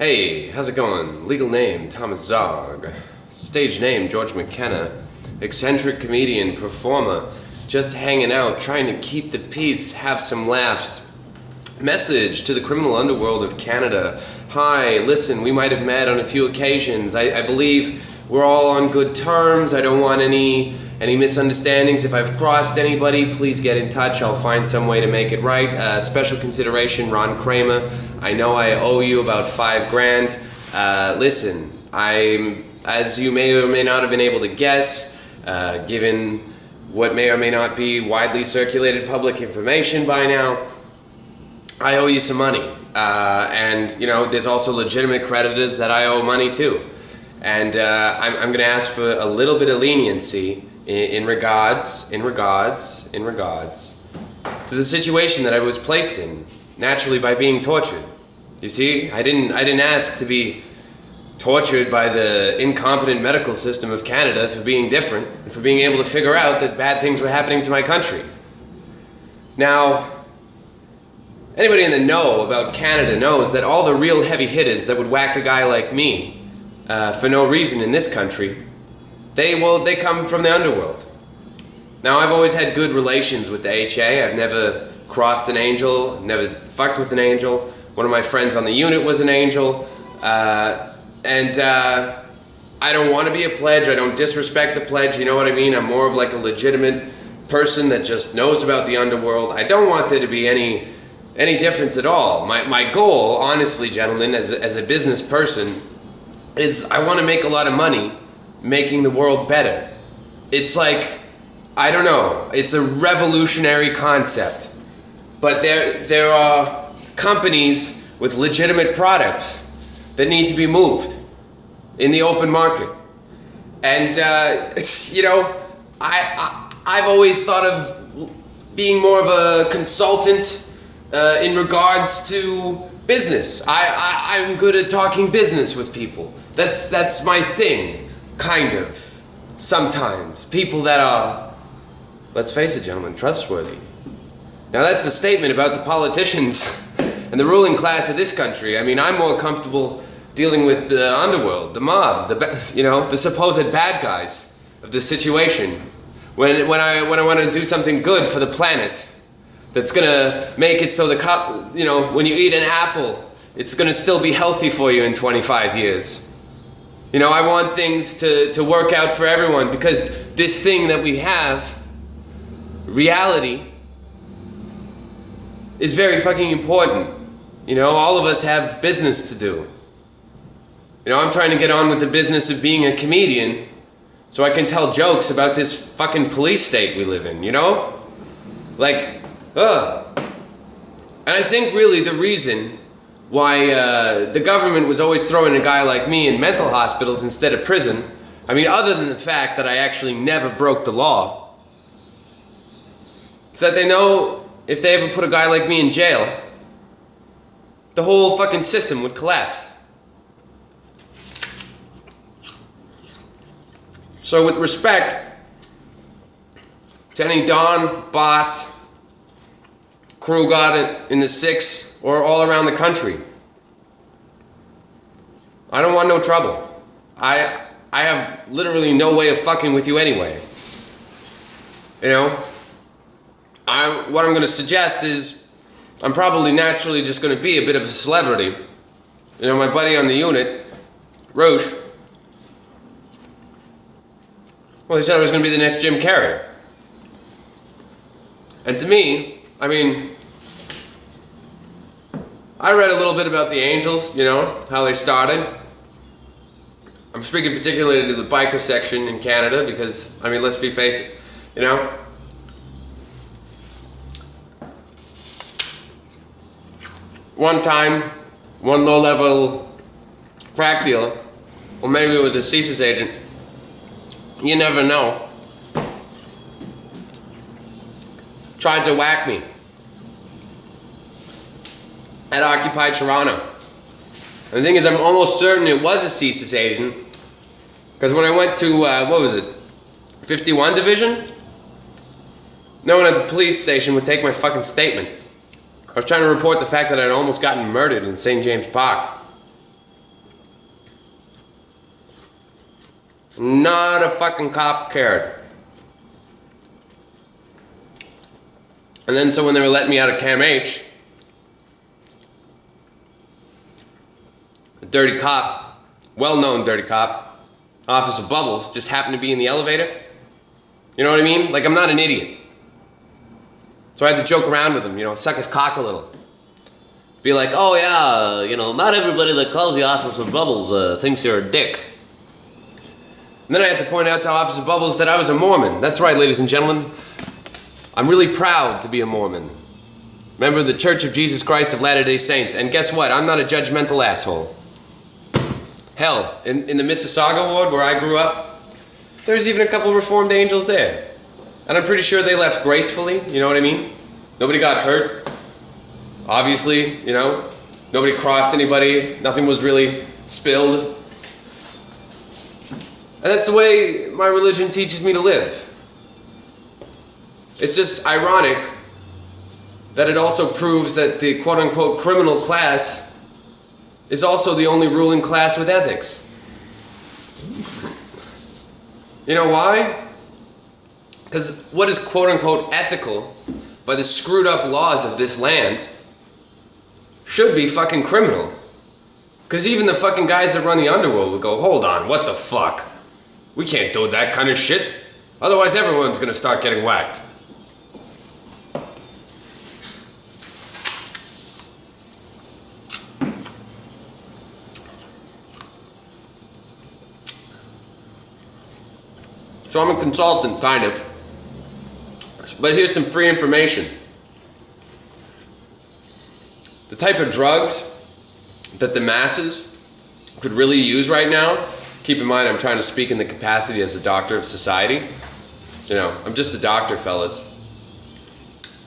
Hey, how's it going? Legal name, Thomas Zaugg. Stage name, George McKenna. Eccentric comedian, performer. Just hanging out, trying to keep the peace, have some laughs. Message to the criminal underworld of Canada. Hi, listen, we might have met on a few occasions. I believe we're all on good terms. I don't want any misunderstandings. If I've crossed anybody, please get in touch. I'll find some way to make it right. Special consideration, Ron Kramer. I know I owe you about $5,000. Listen, as you may or may not have been able to guess, given what may or may not be widely circulated public information by now, I owe you some money. And, you know, there's also legitimate creditors that I owe money to. And I'm going to ask for a little bit of leniency in regards to the situation that I was placed in, naturally by being tortured. You see, I didn't ask to be tortured by the incompetent medical system of Canada for being different and for being able to figure out that bad things were happening to my country. Now, anybody in the know about Canada knows that all the real heavy hitters that would whack a guy like me for no reason in this country, they come from the underworld. Now, I've always had good relations with the HA. I've never crossed an angel, never fucked with an angel. One of my friends on the unit was an angel. And I don't want to be a pledge. I don't disrespect the pledge, you know what I mean? I'm more of like a legitimate person that just knows about the underworld. I don't want there to be any difference at all. My goal, honestly, gentlemen, as a business person, is I want to make a lot of money making the world better. It's like, I don't know, it's a revolutionary concept. But there are companies with legitimate products that need to be moved in the open market. And, you know, I've always thought of being more of a consultant in regards to business. I'm good at talking business with people. That's my thing, kind of, sometimes. People that are, let's face it, gentlemen, trustworthy. Now that's a statement about the politicians and the ruling class of this country. I mean, I'm more comfortable dealing with the underworld, the mob, the supposed bad guys of the situation. When I want to do something good for the planet, that's gonna make it so when you eat an apple, it's gonna still be healthy for you in 25 years. You know, I want things to work out for everyone, because this thing that we have, reality, is very fucking important. You know, all of us have business to do. You know, I'm trying to get on with the business of being a comedian so I can tell jokes about this fucking police state we live in, you know? Like, And I think really the reason why the government was always throwing a guy like me in mental hospitals instead of prison, I mean, other than the fact that I actually never broke the law, is that they know if they ever put a guy like me in jail, the whole fucking system would collapse. So with respect to any Don, boss, crew got it in the 6 or all around the country, I don't want no trouble. I have literally no way of fucking with you anyway. You know, what I'm going to suggest is I'm probably naturally just going to be a bit of a celebrity. You know, my buddy on the unit, Roche, well, he said I was going to be the next Jim Carrey. And to me, I mean, I read a little bit about the Angels, you know, how they started. I'm speaking particularly to the biker section in Canada because, I mean, let's face it, you know. One time, one low-level crack dealer, or maybe it was a CSIS agent, you never know, tried to whack me at Occupy Toronto. And the thing is, I'm almost certain it was a CSIS agent, because when I went to, what was it, 51 Division? No one at the police station would take my fucking statement. I was trying to report the fact that I'd almost gotten murdered in St. James Park. Not a fucking cop cared. And then so when they were letting me out of Cam H, a dirty cop, well-known dirty cop, Officer Bubbles, just happened to be in the elevator. You know what I mean? Like, I'm not an idiot. So I had to joke around with him, you know, suck his cock a little. Be like, oh yeah, you know, not everybody that calls you Officer Bubbles thinks you're a dick. And then I had to point out to Officer Bubbles that I was a Mormon. That's right, ladies and gentlemen. I'm really proud to be a Mormon. Member of the Church of Jesus Christ of Latter-day Saints. And guess what? I'm not a judgmental asshole. Hell, in the Mississauga ward where I grew up, there's even a couple Reformed angels there. And I'm pretty sure they left gracefully, you know what I mean? Nobody got hurt. Obviously, you know, nobody crossed anybody. Nothing was really spilled. And that's the way my religion teaches me to live. It's just ironic that it also proves that the quote-unquote criminal class is also the only ruling class with ethics. You know why? Because what is quote-unquote ethical by the screwed up laws of this land should be fucking criminal. Because even the fucking guys that run the underworld would go, hold on, what the fuck? We can't do that kind of shit. Otherwise everyone's gonna start getting whacked. So I'm a consultant, kind of. But here's some free information. The type of drugs that the masses could really use right now, keep in mind I'm trying to speak in the capacity as a doctor of society. You know, I'm just a doctor, fellas.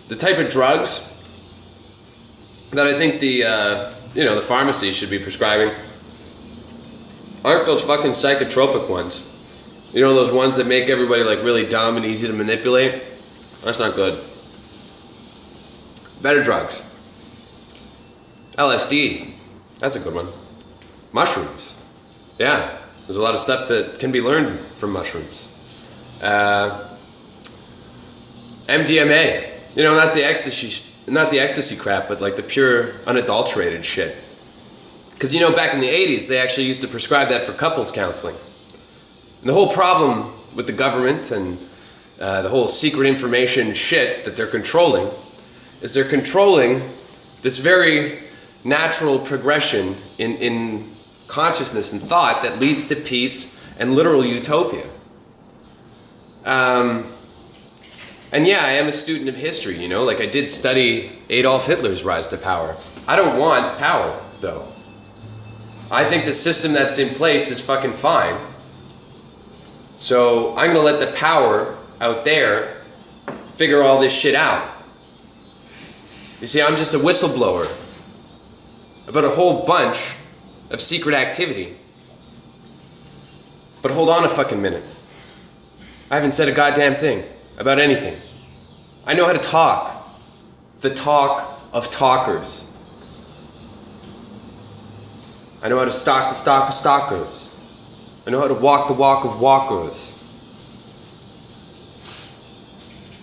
The type of drugs that I think the pharmacy should be prescribing aren't those fucking psychotropic ones. You know, those ones that make everybody like really dumb and easy to manipulate? That's not good. Better drugs. LSD. That's a good one. Mushrooms. Yeah. There's a lot of stuff that can be learned from mushrooms. MDMA. You know, not the ecstasy crap, but like the pure, unadulterated shit. Because, you know, back in the 80s, they actually used to prescribe that for couples counseling. And the whole problem with the government and the whole secret information shit that they're controlling is they're controlling this very natural progression in consciousness and thought that leads to peace and literal utopia. And yeah, I am a student of history, you know, like I did study Adolf Hitler's rise to power. I don't want power, though. I think the system that's in place is fucking fine. So I'm gonna let the power out there figure all this shit out. You see, I'm just a whistleblower about a whole bunch of secret activity. But hold on a fucking minute. I haven't said a goddamn thing about anything. I know how to talk. The talk of talkers. I know how to stalk the stock of stalkers. I know how to walk the walk of walkers.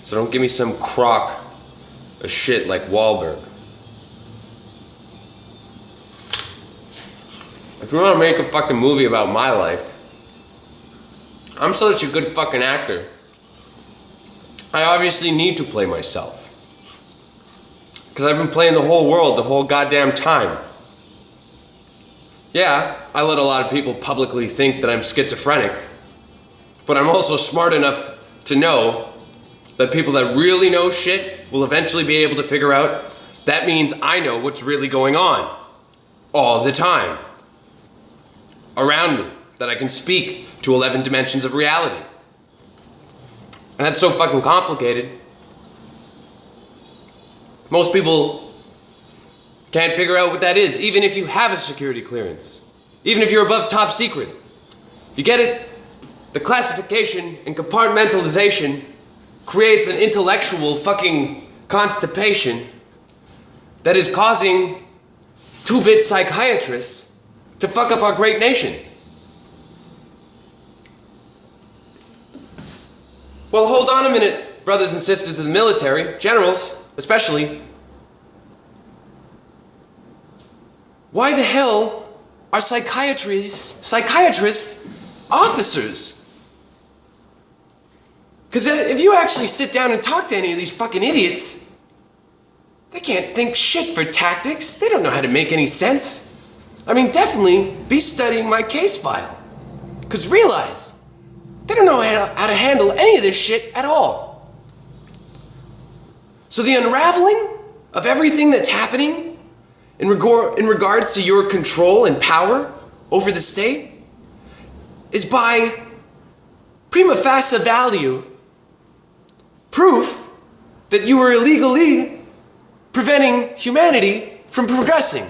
So don't give me some crock of shit like Wahlberg. If you want to make a fucking movie about my life, I'm such a good fucking actor. I obviously need to play myself. Because I've been playing the whole world the whole goddamn time. Yeah, I let a lot of people publicly think that I'm schizophrenic. But I'm also smart enough to know that people that really know shit will eventually be able to figure out that means I know what's really going on. All the time. Around me. That I can speak to 11 dimensions of reality. And that's so fucking complicated. Most people can't figure out what that is, even if you have a security clearance. Even if you're above top secret. You get it? The classification and compartmentalization creates an intellectual fucking constipation that is causing 2-bit psychiatrists to fuck up our great nation. Well, hold on a minute, brothers and sisters of the military, generals, especially. Why the hell are psychiatrists officers? Because if you actually sit down and talk to any of these fucking idiots, they can't think shit for tactics. They don't know how to make any sense. I mean, definitely be studying my case file. Because realize, they don't know how to handle any of this shit at all. So the unraveling of everything that's happening in regards to your control and power over the state is by prima facie value proof that you were illegally preventing humanity from progressing.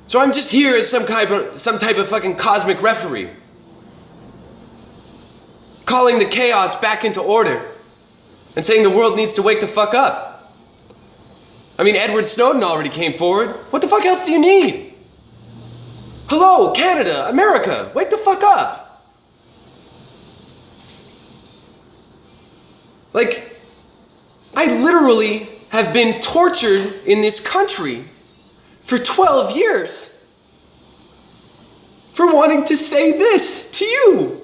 So I'm just here as some type of fucking cosmic referee, calling the chaos back into order and saying the world needs to wake the fuck up. I mean, Edward Snowden already came forward. What the fuck else do you need? Hello, Canada, America, wake the fuck up. Like, I literally have been tortured in this country for 12 years for wanting to say this to you.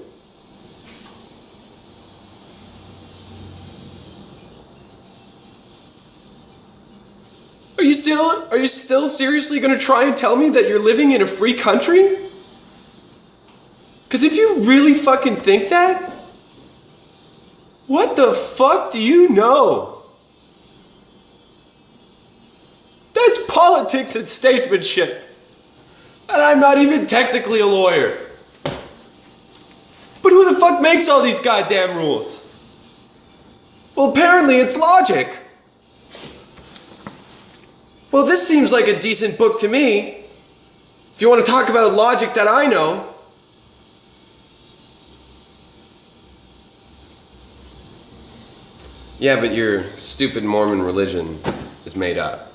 Are you still seriously going to try and tell me that you're living in a free country? Because if you really fucking think that, what the fuck do you know? That's politics and statesmanship. And I'm not even technically a lawyer. But who the fuck makes all these goddamn rules? Well, apparently it's logic. Well, this seems like a decent book to me. If you want to talk about logic that I know. Yeah, but your stupid Mormon religion is made up.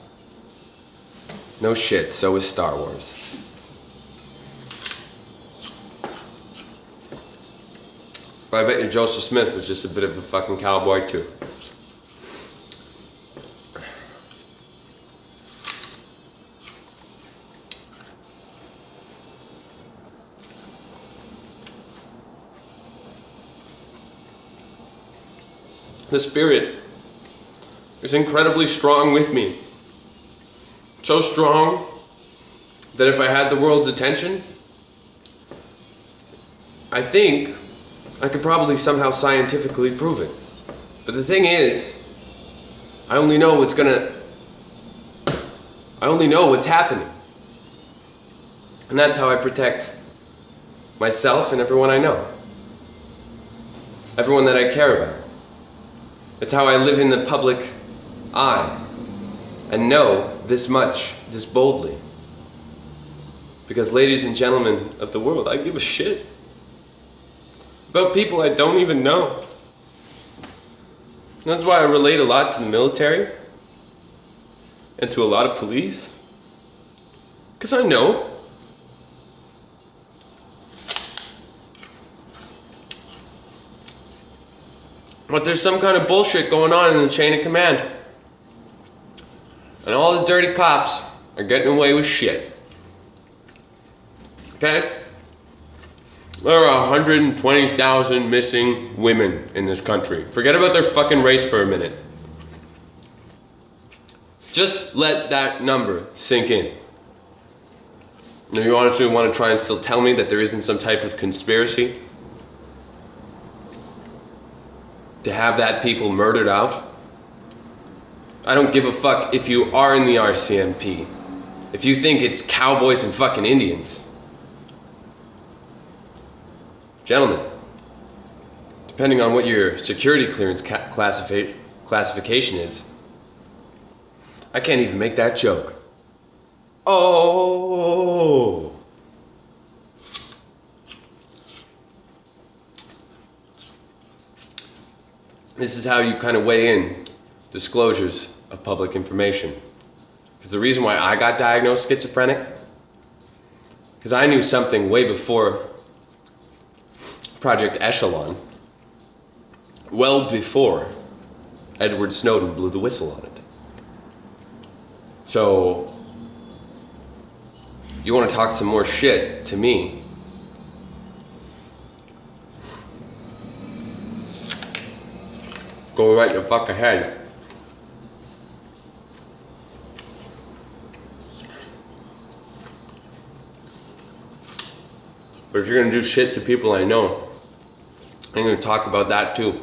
No shit, so is Star Wars. But I bet you Joseph Smith was just a bit of a fucking cowboy too. The spirit is incredibly strong with me. So strong that if I had the world's attention, I think I could probably somehow scientifically prove it. But the thing is, I only know what's happening. And that's how I protect myself and everyone I know. Everyone that I care about. It's how I live in the public eye and know this much, this boldly. Because, ladies and gentlemen of the world, I give a shit about people I don't even know. And that's why I relate a lot to the military and to a lot of police. Because I know. But there's some kind of bullshit going on in the chain of command. And all the dirty cops are getting away with shit. Okay? There are 120,000 missing women in this country. Forget about their fucking race for a minute. Just let that number sink in. Now you honestly want to try and still tell me that there isn't some type of conspiracy to have that people murdered out? I don't give a fuck if you are in the RCMP. If you think it's cowboys and fucking Indians. Gentlemen, depending on what your security clearance classification is, I can't even make that joke. Oh! This is how you kind of weigh in disclosures of public information. Because the reason why I got diagnosed schizophrenic, because I knew something way before Project Echelon well before Edward Snowden blew the whistle on it. So, you want to talk some more shit to me? Go right the fuck ahead. But if you're gonna do shit to people I know, I'm gonna talk about that too.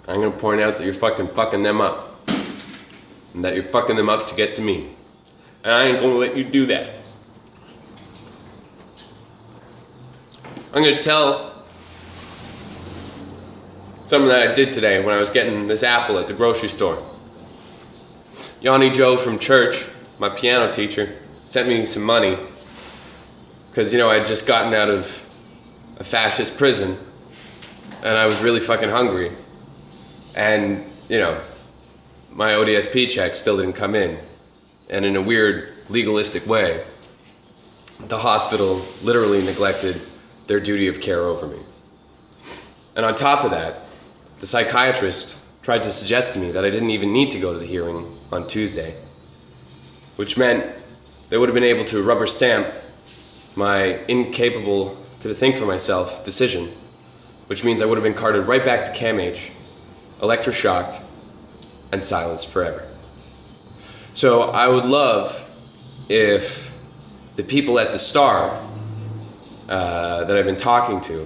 I'm gonna point out that you're fucking them up. And that you're fucking them up to get to me. And I ain't gonna let you do that. I'm gonna tell something that I did today when I was getting this apple at the grocery store. Yanni Joe from church, my piano teacher, sent me some money because, you know, I'd just gotten out of a fascist prison and I was really fucking hungry. And, you know, my ODSP check still didn't come in. And in a weird, legalistic way, the hospital literally neglected their duty of care over me. And on top of that, the psychiatrist tried to suggest to me that I didn't even need to go to the hearing on Tuesday, which meant they would have been able to rubber stamp my incapable to think for myself decision, which means I would have been carted right back to CAMH, electroshocked, and silenced forever. So I would love if the people at the Star that I've been talking to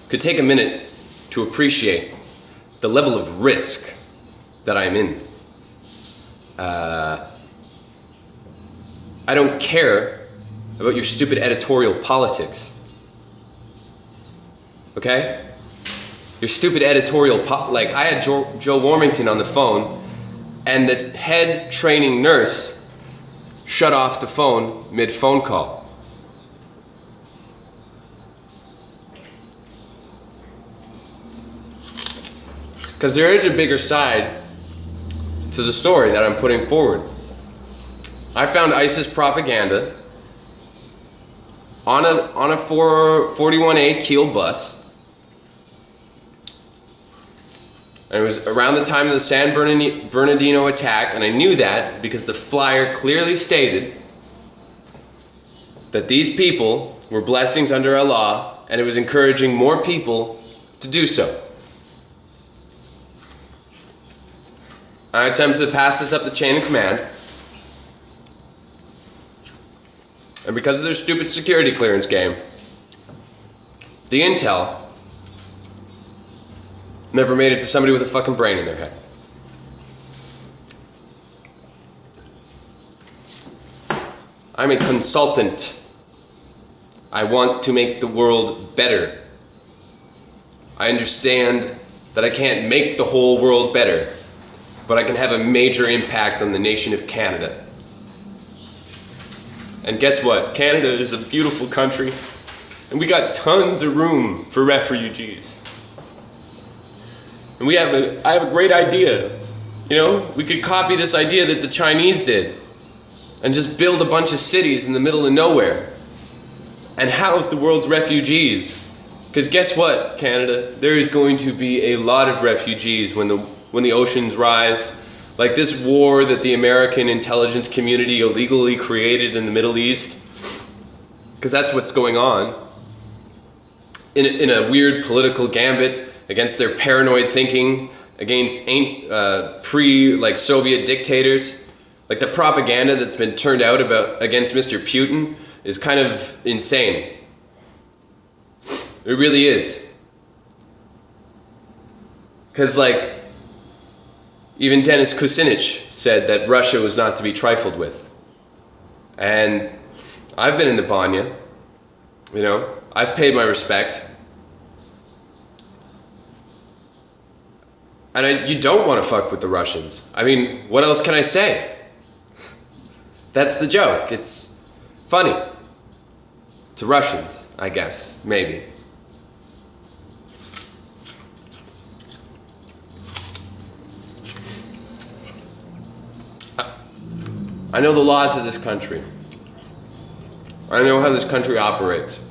could take a minute to appreciate the level of risk that I'm in. I don't care about your stupid editorial politics. Okay? Your stupid editorial like, I had Joe Warmington on the phone, and the head training nurse shut off the phone mid-phone call. Because there is a bigger side to the story that I'm putting forward. I found ISIS propaganda on a 41A Kiel bus. And it was around the time of the San Bernardino attack, and I knew that because the flyer clearly stated that these people were blessings under Allah, and it was encouraging more people to do so. I attempted to pass this up the chain of command, and because of their stupid security clearance game, the intel never made it to somebody with a fucking brain in their head. I'm a consultant. I want to make the world better. I understand that I can't make the whole world better, but I can have a major impact on the nation of Canada. And guess what? Canada is a beautiful country, and we got tons of room for refugees. And I have a great idea. You know, we could copy this idea that the Chinese did and just build a bunch of cities in the middle of nowhere and house the world's refugees. Because guess what, Canada? There is going to be a lot of refugees when the oceans rise. Like this war that the American intelligence community illegally created in the Middle East. Because that's what's going on. In a weird political gambit against their paranoid thinking, against Soviet dictators. Like the propaganda that's been turned out against Mr. Putin is kind of insane. It really is. Because even Denis Kucinich said that Russia was not to be trifled with. And I've been in the Banya, you know, I've paid my respect. And you don't want to fuck with the Russians. I mean, what else can I say? That's the joke. It's funny. To Russians, I guess, maybe. I know the laws of this country. I know how this country operates.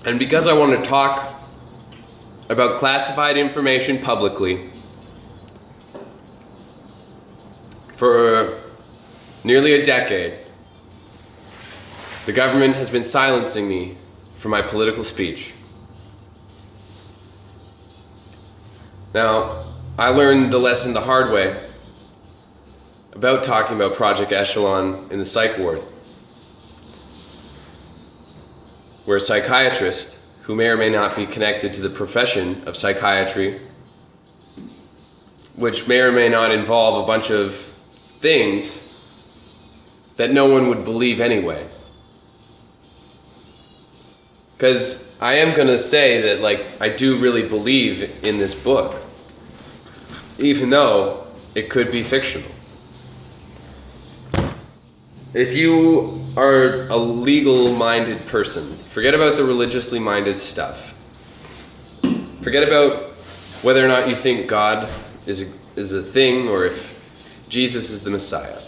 And because I want to talk about classified information publicly for nearly a decade, the government has been silencing me for my political speech. Now, I learned the lesson the hard way about talking about Project Echelon in the psych ward, where a psychiatrist, who may or may not be connected to the profession of psychiatry, which may or may not involve a bunch of things that no one would believe anyway. Because I am going to say that, like, I do really believe in this book, even though it could be fictional. If you are a legal-minded person, forget about the religiously minded stuff. Forget about whether or not you think God is a thing or if Jesus is the Messiah.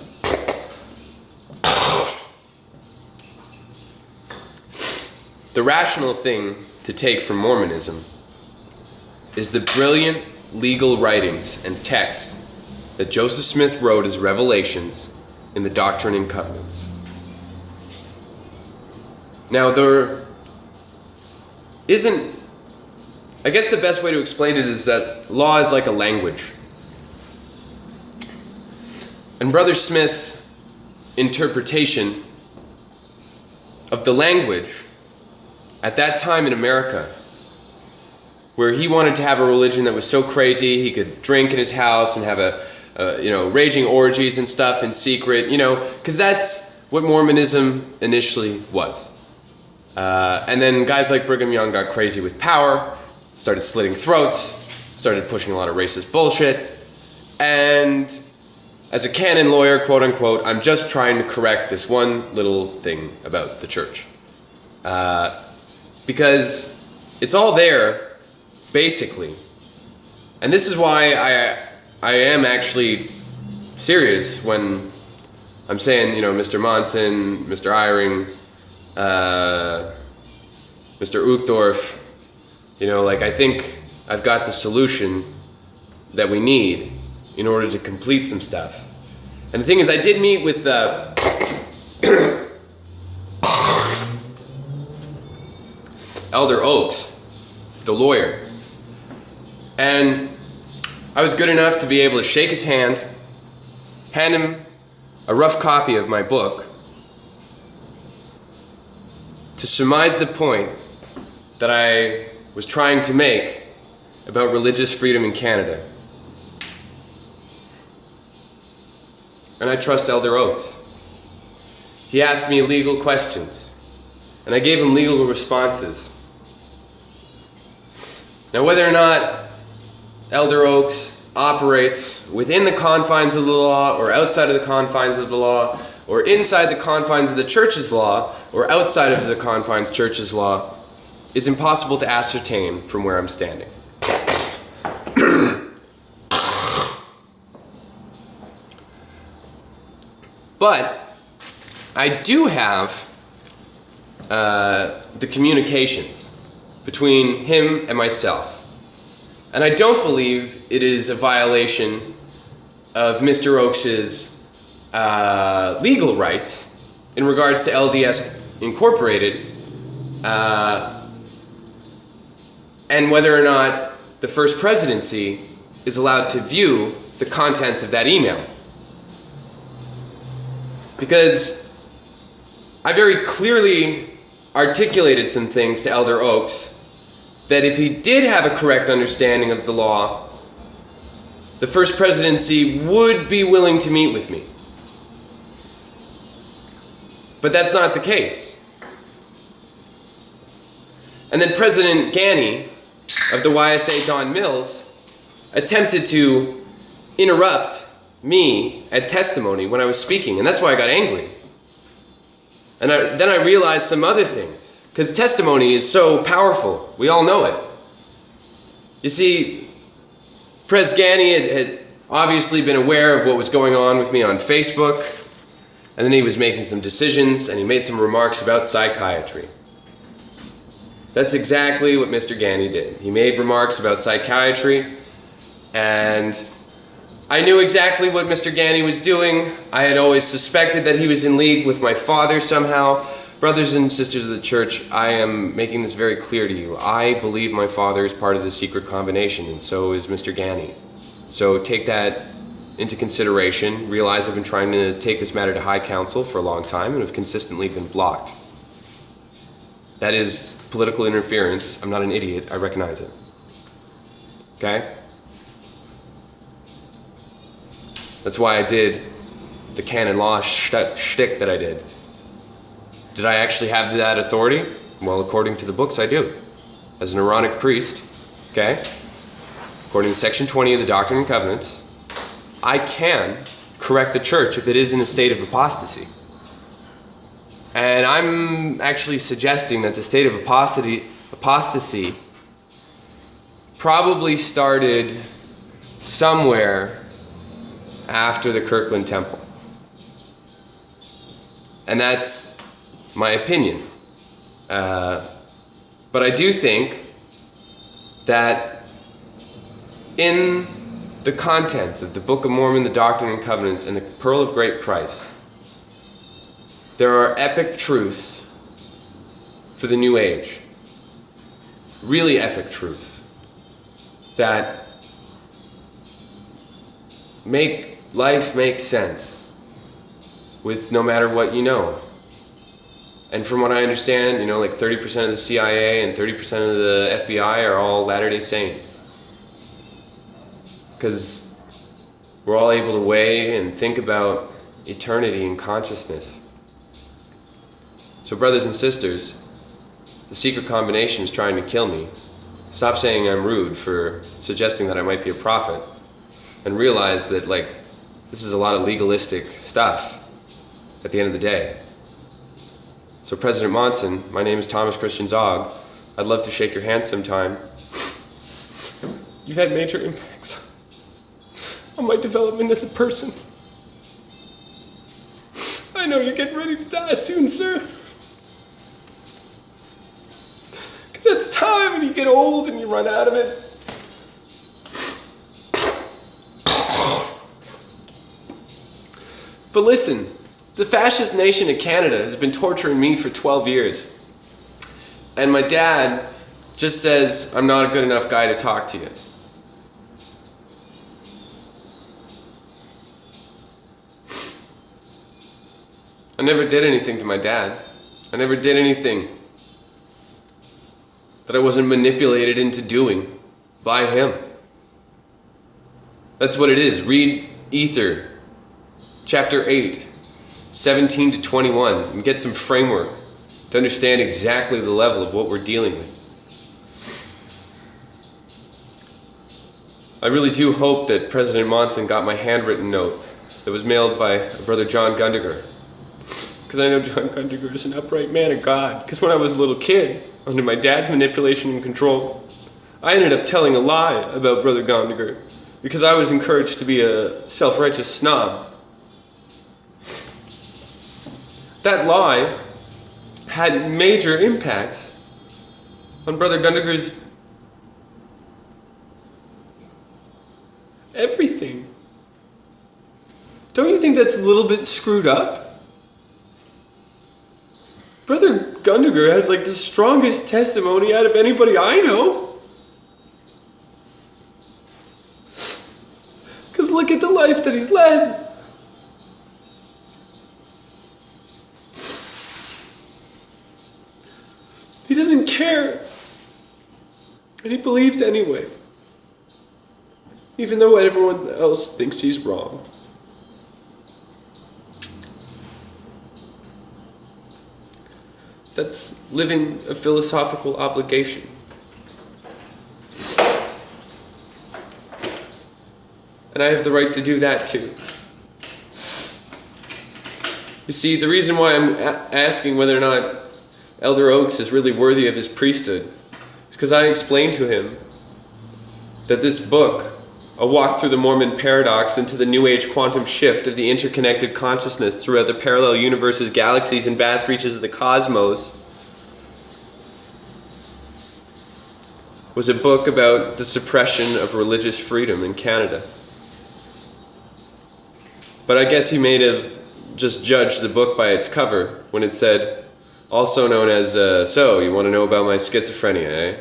The rational thing to take from Mormonism is the brilliant legal writings and texts that Joseph Smith wrote as revelations in the Doctrine and Covenants. Now, there isn't, I guess the best way to explain it is that law is like a language. And Brother Smith's interpretation of the language at that time in America, where he wanted to have a religion that was so crazy he could drink in his house and have raging orgies and stuff in secret, because that's what Mormonism initially was. And then guys like Brigham Young got crazy with power, started slitting throats, started pushing a lot of racist bullshit, and as a canon lawyer, quote unquote, I'm just trying to correct this one little thing about the church. Because it's all there, basically. And this is why I am actually serious when I'm saying, Mr. Monson, Mr. Eyring, Mr. Uchtdorf, I think I've got the solution that we need in order to complete some stuff. And the thing is, I did meet with Elder Oaks, the lawyer, and I was good enough to be able to shake his hand, hand him a rough copy of my book, to surmise the point that I was trying to make about religious freedom in Canada. And I trust Elder Oaks. He asked me legal questions, and I gave him legal responses. Now, whether or not Elder Oaks operates within the confines of the law or outside of the confines of the law or inside the confines of the church's law or outside of the confines of church's law is impossible to ascertain from where I'm standing. But I do have the communications between him and myself. And I don't believe it is a violation of Mr. Oaks's legal rights in regards to LDS Incorporated, and whether or not the First Presidency is allowed to view the contents of that email. Because I very clearly articulated some things to Elder Oaks that if he did have a correct understanding of the law, the First Presidency would be willing to meet with me. But that's not the case. And then President Ganny of the YSA Don Mills attempted to interrupt me at testimony when I was speaking, and that's why I got angry. And then I realized some other things. Because testimony is so powerful. We all know it. You see, Pres Ganny had obviously been aware of what was going on with me on Facebook, and then he was making some decisions, and he made some remarks about psychiatry. That's exactly what Mr. Ganny did. He made remarks about psychiatry, and I knew exactly what Mr. Ganny was doing. I had always suspected that he was in league with my father somehow. Brothers and sisters of the church, I am making this very clear to you. I believe my father is part of the secret combination, and so is Mr. Ganny. So take that into consideration. Realize I've been trying to take this matter to High Council for a long time and have consistently been blocked. That is political interference. I'm not an idiot. I recognize it. Okay? That's why I did the canon law shtick that I did. Did I actually have that authority? Well, according to the books, I do. As an Aaronic priest, okay? According to Section 20 of the Doctrine and Covenants, I can correct the church if it is in a state of apostasy. And I'm actually suggesting that the state of apostasy probably started somewhere after the Kirkland Temple. And that's my opinion. But I do think that in the contents of the Book of Mormon, the Doctrine and Covenants, and the Pearl of Great Price, there are epic truths for the New Age. Really epic truths that make life make sense with no matter what you know. And from what I understand, like 30% of the CIA and 30% of the FBI are all Latter-day Saints. Because we're all able to weigh and think about eternity and consciousness. So brothers and sisters, the secret combination is trying to kill me. Stop saying I'm rude for suggesting that I might be a prophet, and realize that this is a lot of legalistic stuff at the end of the day. So President Monson, my name is Thomas Christian Zaugg. I'd love to shake your hand sometime. You've had major impacts on my development as a person. I know you're getting ready to die soon, sir. Because that's time, and you get old and you run out of it. But listen, the fascist nation of Canada has been torturing me for 12 years. And my dad just says I'm not a good enough guy to talk to you. I never did anything to my dad. I never did anything that I wasn't manipulated into doing by him. That's what it is. Read Ether, chapter 8, 17 to 21, and get some framework to understand exactly the level of what we're dealing with. I really do hope that President Monson got my handwritten note that was mailed by Brother John Gundiger. Because I know John Gundiger is an upright man of God. Because when I was a little kid, under my dad's manipulation and control, I ended up telling a lie about Brother Gundiger because I was encouraged to be a self-righteous snob. That lie had major impacts on Brother Gundiger's everything. Don't you think that's a little bit screwed up? Brother Gundiger has the strongest testimony out of anybody I know. Because look at the life that he's led. He doesn't care. And he believes anyway. Even though everyone else thinks he's wrong. That's living a philosophical obligation. And I have the right to do that too. You see, the reason why I'm asking whether or not Elder Oaks is really worthy of his priesthood is because I explained to him that this book, A Walk Through the Mormon Paradox into the New Age Quantum Shift of the Interconnected Consciousness Throughout the Parallel Universes, Galaxies, and Vast Reaches of the Cosmos, was a book about the suppression of religious freedom in Canada. But I guess he may have just judged the book by its cover when it said, also known as, so, you want to know about my schizophrenia, eh?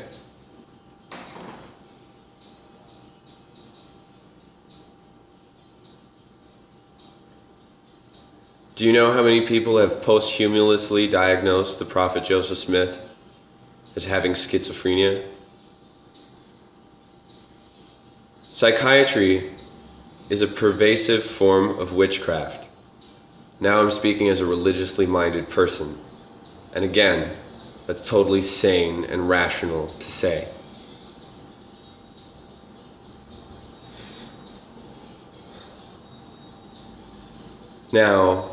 Do you know how many people have posthumously diagnosed the prophet Joseph Smith as having schizophrenia? Psychiatry is a pervasive form of witchcraft. Now I'm speaking as a religiously minded person. And again, that's totally sane and rational to say. Now,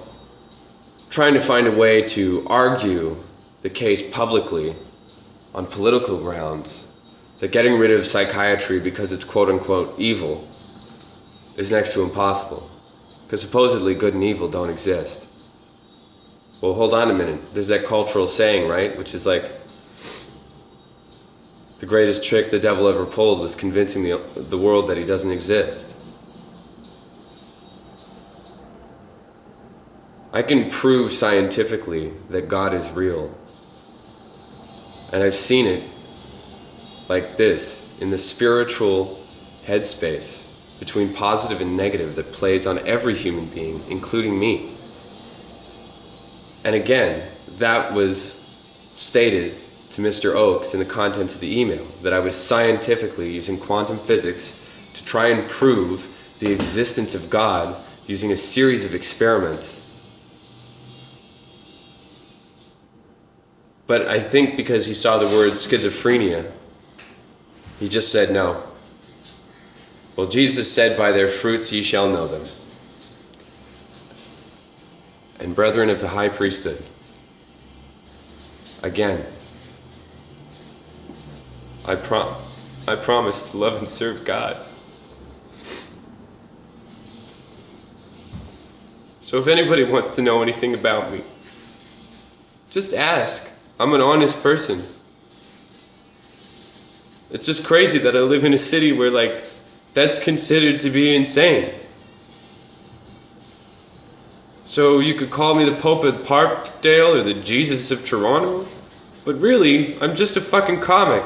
trying to find a way to argue the case publicly on political grounds that getting rid of psychiatry because it's quote-unquote evil is next to impossible, because supposedly good and evil don't exist. Well, hold on a minute. There's that cultural saying, right? Which is like, the greatest trick the devil ever pulled was convincing the world that he doesn't exist. I can prove scientifically that God is real. And I've seen it like this, in the spiritual headspace between positive and negative that plays on every human being, including me. And again, that was stated to Mr. Oakes in the contents of the email, that I was scientifically using quantum physics to try and prove the existence of God using a series of experiments. But I think because he saw the word schizophrenia, he just said no. Well, Jesus said, by their fruits ye shall know them. And brethren of the high priesthood, again, I promise to love and serve God. So if anybody wants to know anything about me, just ask. I'm an honest person. It's just crazy that I live in a city where, like, that's considered to be insane. So you could call me the Pope of Parkdale or the Jesus of Toronto, but really, I'm just a fucking comic.